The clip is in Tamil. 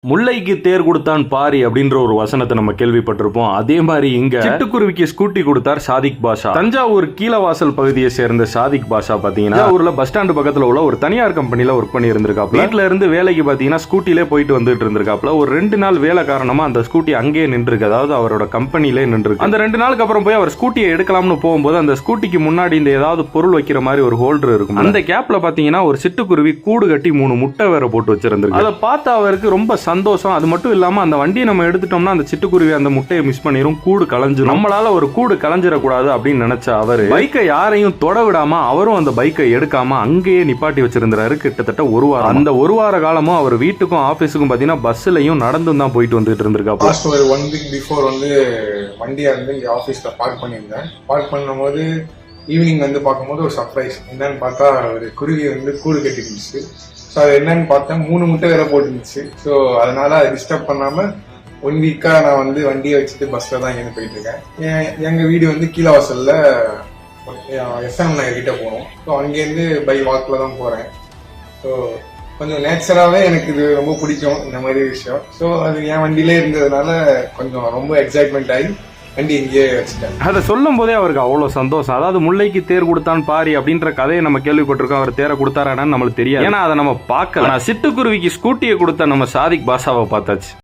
முல்லைக்கு தேர் கொடுத்தான் பாரி அப்படின்ற ஒரு வசனத்தை நம்ம கேள்விப்பட்டிருப்போம். அதே மாதிரி இங்க சிட்டுக்குருவிக்கு ஸ்கூட்டி கொடுத்தார் சாதிக் பாஷா. தஞ்சாவூர் கீழவாசல் பகுதியை சேர்ந்த சாதிக் பாஷா பாத்தீங்கன்னா ஊர்ல பஸ் ஸ்டாண்டு பக்கத்துல உள்ள ஒரு தனியார் கம்பெனில ஒர்க் பண்ணி இருந்திருக்காப்ல. வீட்டுல இருந்து வேலைக்கு பாத்தீங்கன்னா ஸ்கூட்டிலே போயிட்டு வந்துட்டு இருந்திருக்காப்ல. ஒரு 2 நாள் வேலை காரணமா அந்த ஸ்கூட்டி அங்கேயே நின்றுருக்கு, அதாவது அவரோட கம்பெனிலே நின்றுருக்கு. அந்த 2 நாளுக்கு அப்புறம் போய் அவர் ஸ்கூட்டியை எடுக்கலாம்னு போகும்போது அந்த ஸ்கூட்டிக்கு முன்னாடி இந்த ஏதாவது பொருள் வைக்கிற மாதிரி ஒரு ஹோல்டர் இருக்கும். அந்த கேப்ல பாத்தீங்கன்னா ஒரு சிட்டுக்குருவி கூடு கட்டி 3 முட்டை வேற போட்டு வச்சிருந்திருக்கு. அதை பார்த்து அவருக்கு ரொம்ப சந்தோஷம். அது மட்டும் இல்லாம அந்த வண்டியை நம்ம எடுத்துட்டோம்னா அந்த சிட்டுக்குருவி அந்த முட்டையை மிஸ் பண்ணிரும், கூடு கலைஞ்சிரும். நம்மளால ஒரு கூடு கலைஞ்சிடக்கூடாது அப்படின்னு நினைச்ச அவரு பைக்கை யாரையும் தொட விடாம அவரும் அந்த பைக்கை எடுக்காம அங்கேயே நிப்பாட்டி வச்சிருந்தாரு கிட்டத்தட்ட 1 வாரம். அந்த 1 வார காலமும் அவர் வீட்டுக்கும் ஆபீஸுக்கும் பாத்தீங்கன்னா பஸ்லயும் நடந்தும் தான் போயிட்டு வந்துட்டு இருந்திருக்காரு. ஒரு 1 வீக் பிஃபோர் வண்டியா இங்க ஆபீஸ்ல பார்க் பண்ணியிருந்தேன். பார்க் பண்ணும்போது ஈவினிங் பார்க்கும்போது ஒரு சர்ப்ரைஸ். என்னன்னு பார்த்தா ஒரு குருவி கூடு கட்டிருந்துச்சு. ஸோ அது என்னன்னு பார்த்தேன், 3 முட்டை வேற போட்டுருந்துச்சு. ஸோ அதனால அதை டிஸ்டர்ப் பண்ணாம 1 வீக்கா நான் வண்டியை வச்சுட்டு பஸ்ல தான் இங்கே போயிட்டு இருக்கேன். எங்க வீடு கீழவாசல்ல SM நகர் கிட்ட போகணும். ஸோ அங்கேருந்து பை வாக்கில் தான் போறேன். ஸோ கொஞ்சம் நேச்சராகவே எனக்கு இது ரொம்ப பிடிக்கும் இந்த மாதிரி விஷயம். ஸோ அது என் வண்டியிலே இருந்ததுனால கொஞ்சம் ரொம்ப எக்ஸைட்மெண்ட் ஆகி வண்டி இங்கேயே வச்சுட்டேன். அதை சொல்லும் போதே அவருக்கு அவ்வளவு சந்தோஷம். அதாவது முல்லைக்கு தேர் கொடுத்தான் பாரி அப்படின்ற கதையை நம்ம கேள்விப்பட்டிருக்கோம். அவர் தேரை கொடுத்தாரான்னு நம்மளுக்கு தெரியாது, ஏன்னா அதை நம்ம பார்க்கல. சிட்டுக்குருவிக்கு ஸ்கூட்டியை கொடுத்த நம்ம சாதிக் பாஷாவை பார்த்தாச்சு.